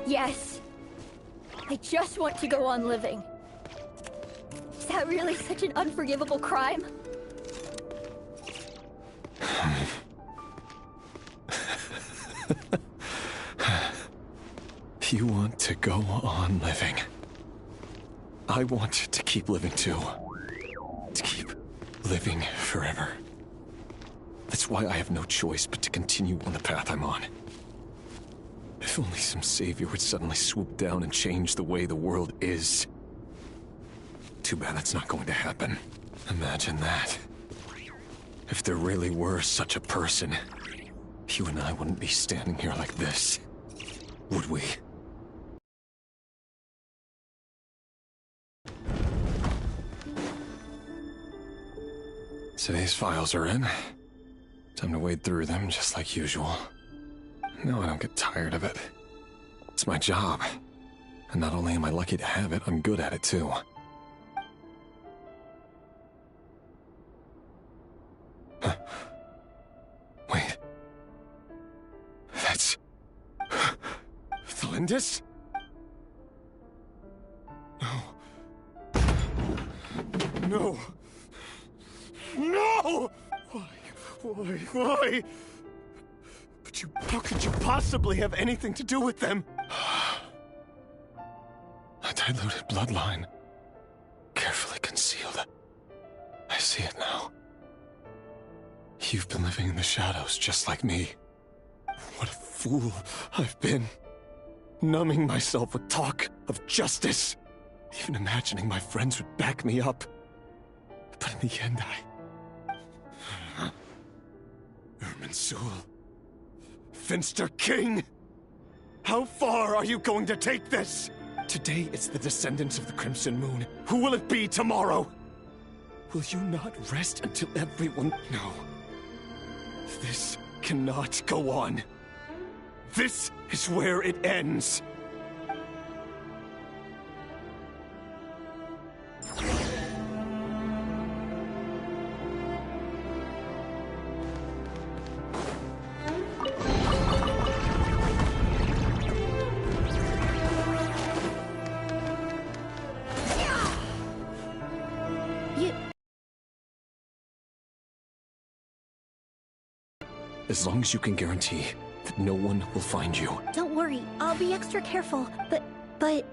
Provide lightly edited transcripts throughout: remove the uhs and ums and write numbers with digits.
Yes. I just want to go on living. Is that really such an unforgivable crime? You want to go on living. I want to keep living too. To keep living forever. That's why I have no choice but to continue on the path I'm on. If only some savior would suddenly swoop down and change the way the world is. Too bad that's not going to happen. Imagine that. If there really were such a person, you and I wouldn't be standing here like this, would we? Today's files are in. Time to wade through them just like usual. No, I don't get tired of it. It's my job. And not only am I lucky to have it, I'm good at it too. Wait. That's... Thalindis? No. No! No! Why? But how could you possibly have anything to do with them? A diluted bloodline. Carefully concealed. I see it now. You've been living in the shadows just like me. What a fool I've been. Numbing myself with talk of justice. Even imagining my friends would back me up. But in the end, Irminsul. Finster King! How far are you going to take this? Today it's the descendants of the Crimson Moon. Who will it be tomorrow? Will you not rest until everyone... No. This cannot go on. This is where it ends. As long as you can guarantee that no one will find you. Don't worry, I'll be extra careful, but...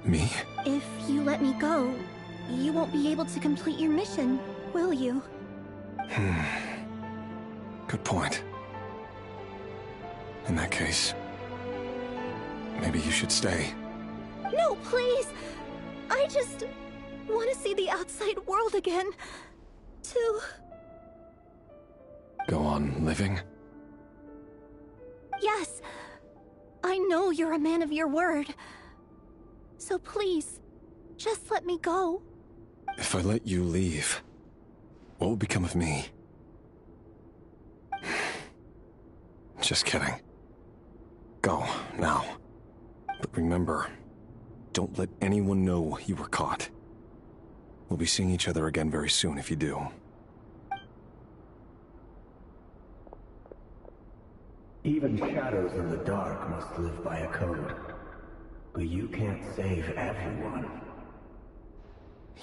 Me? If you let me go, you won't be able to complete your mission, will you? Good point. In that case, maybe you should stay. No, please! I just want to see the outside world again. To... Go on living? Yes. I know you're a man of your word. So please, just let me go. If I let you leave, what will become of me? Just kidding. Go, now. But remember, don't let anyone know you were caught. We'll be seeing each other again very soon if you do. Even shadows in the dark must live by a code. But you can't save everyone.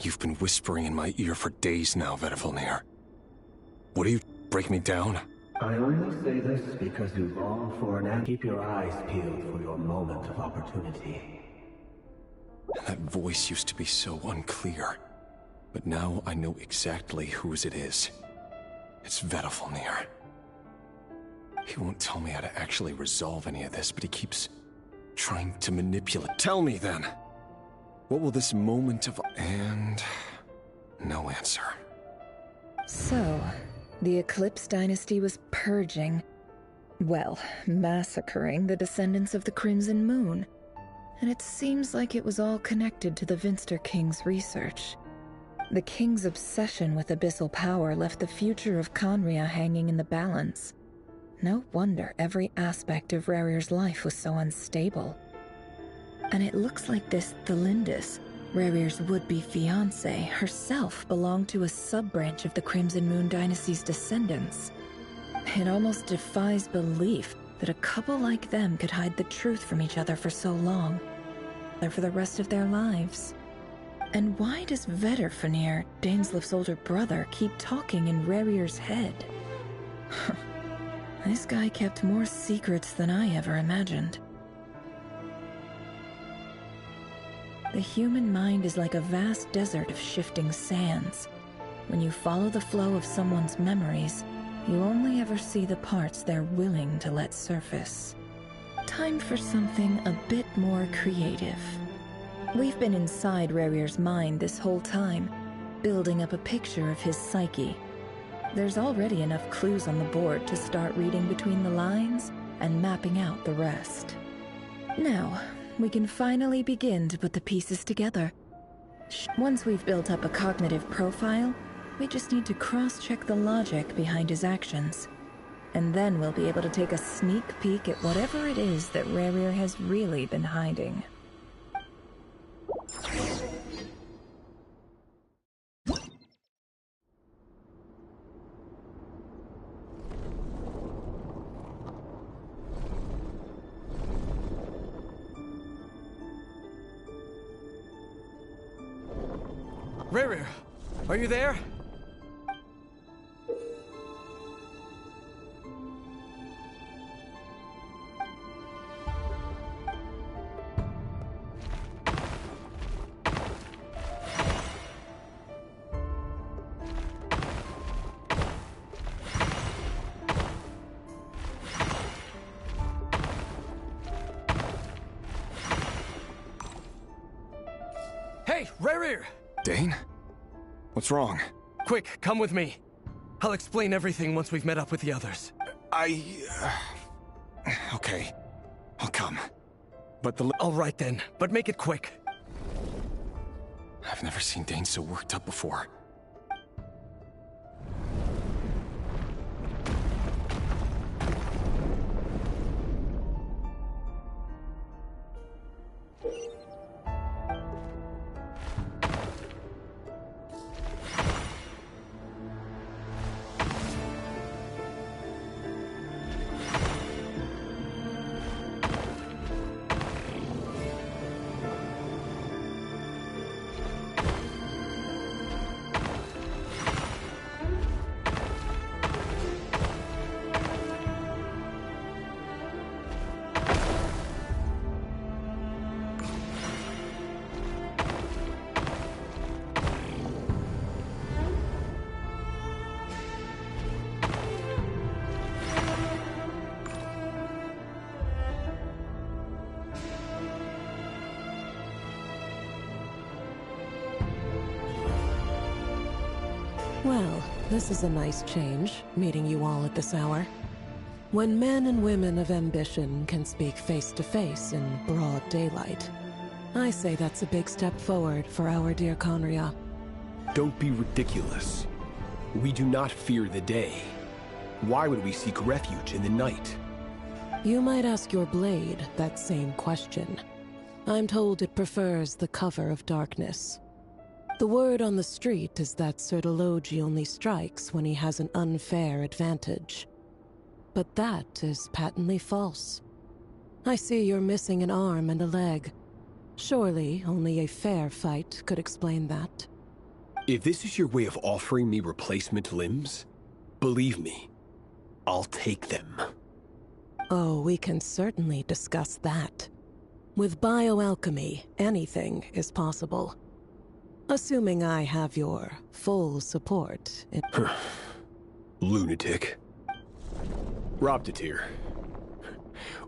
You've been whispering in my ear for days now, Vedifilnir. What do you... break me down? I only say this because you long for an end. Keep your eyes peeled for your moment of opportunity. That voice used to be so unclear. But now I know exactly whose it is. It's Vedifilnir. He won't tell me how to actually resolve any of this, but he keeps trying to manipulate. Tell me then! What will this moment of... And... no answer. So, the Eclipse Dynasty was purging... well, massacring the descendants of the Crimson Moon. And it seems like it was all connected to the Finster King's research. The King's obsession with abyssal power left the future of Khaenri'ah hanging in the balance. No wonder every aspect of Rarir's life was so unstable. And it looks like this Thalindis, Rarir's would-be fiancée, herself belonged to a sub-branch of the Crimson Moon Dynasty's descendants. It almost defies belief that a couple like them could hide the truth from each other for so long, or for the rest of their lives. And why does Vedderfanir, Daneslif's older brother, keep talking in Rerir's head? This guy kept more secrets than I ever imagined. The human mind is like a vast desert of shifting sands. When you follow the flow of someone's memories, you only ever see the parts they're willing to let surface. Time for something a bit more creative. We've been inside Rerir's mind this whole time, building up a picture of his psyche. There's already enough clues on the board to start reading between the lines and mapping out the rest. Now, we can finally begin to put the pieces together. Once we've built up a cognitive profile, we just need to cross-check the logic behind his actions. And then we'll be able to take a sneak peek at whatever it is that Rerir has really been hiding. Rerir, are you there? Hey, Rerir! Dane? What's wrong? Quick, come with me. I'll explain everything once we've met up with the others. Okay. I'll come. But All right then, but make it quick. I've never seen Dane so worked up before. Well, this is a nice change, meeting you all at this hour. When men and women of ambition can speak face to face in broad daylight, I say that's a big step forward for our dear Khaenri'ah. Don't be ridiculous. We do not fear the day. Why would we seek refuge in the night? You might ask your blade that same question. I'm told it prefers the cover of darkness. The word on the street is that Sir Delogi only strikes when he has an unfair advantage. But that is patently false. I see you're missing an arm and a leg. Surely only a fair fight could explain that. If this is your way of offering me replacement limbs, believe me, I'll take them. Oh, we can certainly discuss that. With bioalchemy, anything is possible. Assuming I have your full support. Lunatic. Robtatir.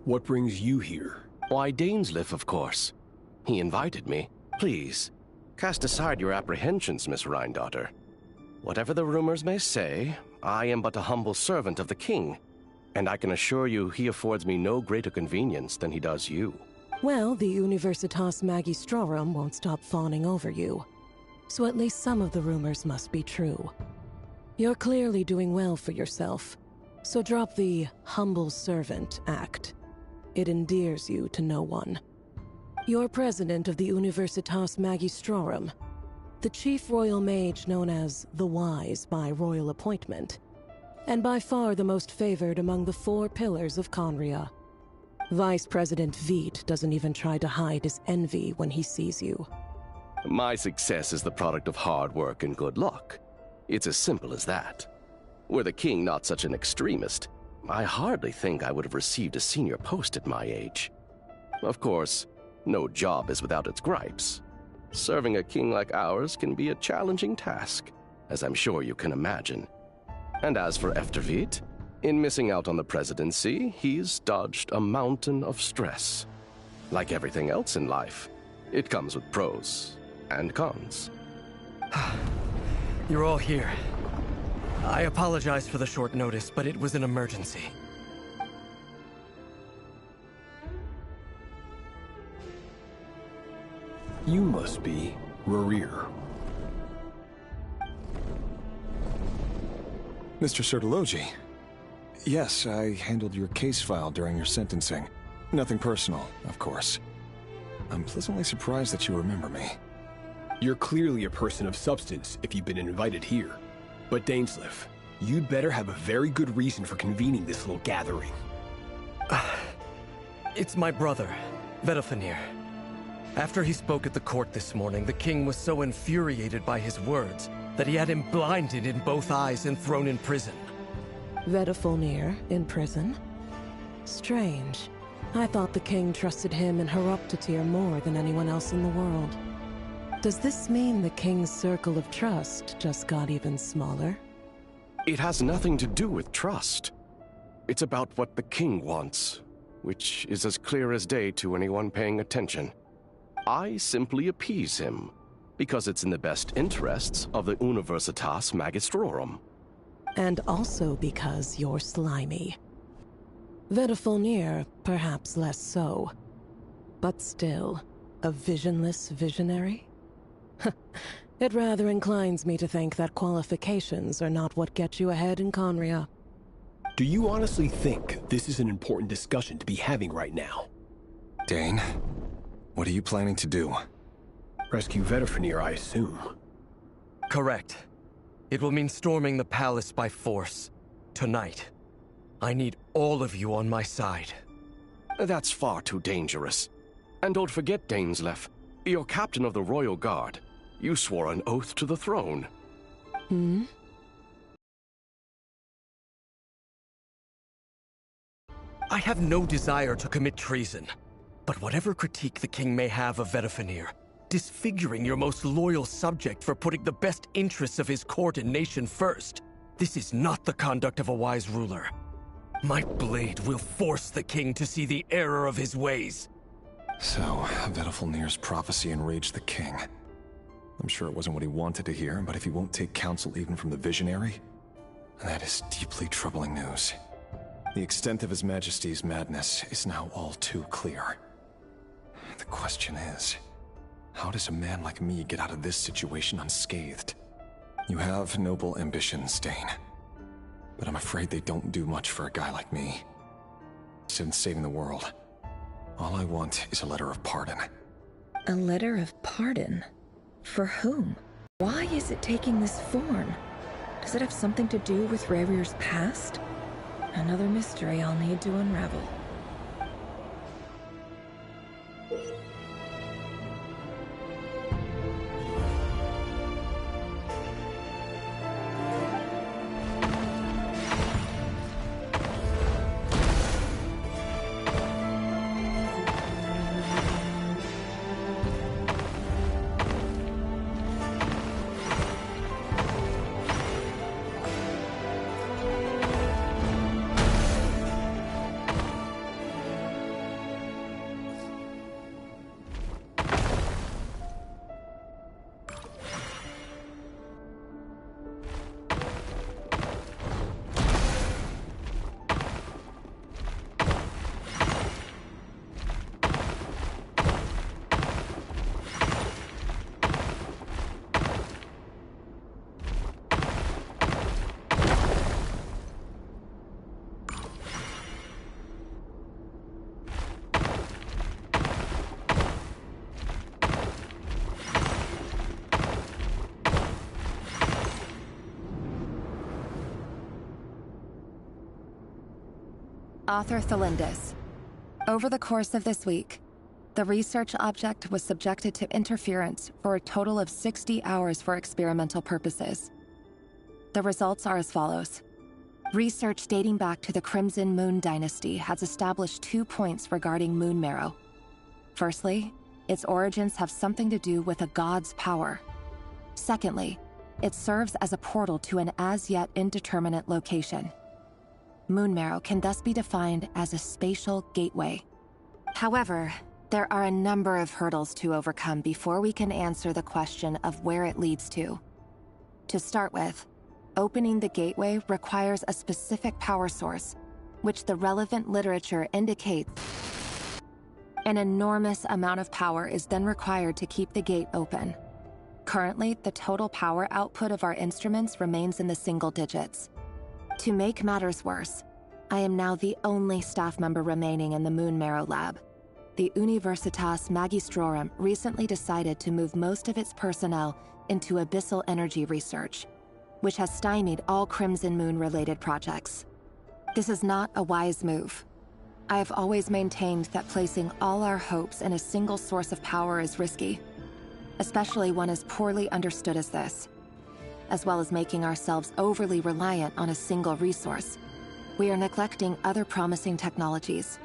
What brings you here? Why, Daneslif, of course. He invited me. Please, cast aside your apprehensions, Miss Rhyndaughtr. Whatever the rumors may say, I am but a humble servant of the king, and I can assure you he affords me no greater convenience than he does you. Well, the Universitas Magistrorum won't stop fawning over you. So at least some of the rumors must be true. You're clearly doing well for yourself, so drop the humble servant act. It endears you to no one. You're president of the Universitas Magistrorum, the chief royal mage known as the Wise by royal appointment. and by far the most favored among the 4 pillars of Conria. Vice President Veidt doesn't even try to hide his envy when he sees you. My success is the product of hard work and good luck. It's as simple as that. Were the king not such an extremist, I hardly think I would have received a senior post at my age. Of course, no job is without its gripes. Serving a king like ours can be a challenging task, as I'm sure you can imagine. And as for Efterveit, in missing out on the presidency, he's dodged a mountain of stress. Like everything else in life, it comes with pros and cons. You're all here. I apologize for the short notice, but it was an emergency. You must be Rurir. Mr. Sertologi. Yes, I handled your case file during your sentencing. Nothing personal, of course. I'm pleasantly surprised that you remember me. You're clearly a person of substance if you've been invited here. But Dainsleif, you'd better have a very good reason for convening this little gathering. It's my brother, Vedalfenir. After he spoke at the court this morning, the king was so infuriated by his words that he had him blinded in both eyes and thrown in prison. Vedalfenir in prison? Strange. I thought the king trusted him and Horoptatyr more than anyone else in the world. Does this mean the king's circle of trust just got even smaller? It has nothing to do with trust. It's about what the king wants, which is as clear as day to anyone paying attention. I simply appease him, because it's in the best interests of the Universitas Magistrorum. And also because you're slimy. Vedalfenir, perhaps less so. But still, a visionless visionary? It rather inclines me to think that qualifications are not what get you ahead in Conria. Do you honestly think this is an important discussion to be having right now? Dane, what are you planning to do? Rescue Vedalfenir, I assume. Correct. It will mean storming the palace by force. Tonight. I need all of you on my side. That's far too dangerous. And don't forget, Dainsleif, you're captain of the Royal Guard. You swore an oath to the throne. Hmm? I have no desire to commit treason. But whatever critique the king may have of Vedalfenir, disfiguring your most loyal subject for putting the best interests of his court and nation first, this is not the conduct of a wise ruler. My blade will force the king to see the error of his ways. So, Vedalfenir's prophecy enraged the king. I'm sure it wasn't what he wanted to hear, but if he won't take counsel even from the visionary, that is deeply troubling news. The extent of His Majesty's madness is now all too clear. The question is, how does a man like me get out of this situation unscathed? You have noble ambitions, Dane, but I'm afraid they don't do much for a guy like me. Instead of saving the world, all I want is a letter of pardon. A letter of pardon? For whom? Why is it taking this form? Does it have something to do with Rurir's past? Another mystery I'll need to unravel. Author Thelindis. Over the course of this week, the research object was subjected to interference for a total of 60 hours for experimental purposes. The results are as follows. Research dating back to the Crimson Moon Dynasty has established 2 points regarding moon marrow. Firstly, its origins have something to do with a god's power. Secondly, it serves as a portal to an as-yet indeterminate location. Moon marrow can thus be defined as a spatial gateway. However, there are a number of hurdles to overcome before we can answer the question of where it leads to. To start with, opening the gateway requires a specific power source, which the relevant literature indicates. An enormous amount of power is then required to keep the gate open. Currently, the total power output of our instruments remains in the single digits. To make matters worse, I am now the only staff member remaining in the Moon Marrow lab. The Universitas Magistrorum recently decided to move most of its personnel into abyssal energy research, which has stymied all Crimson Moon-related projects. This is not a wise move. I have always maintained that placing all our hopes in a single source of power is risky, especially one as poorly understood as this. As well as making ourselves overly reliant on a single resource, we are neglecting other promising technologies.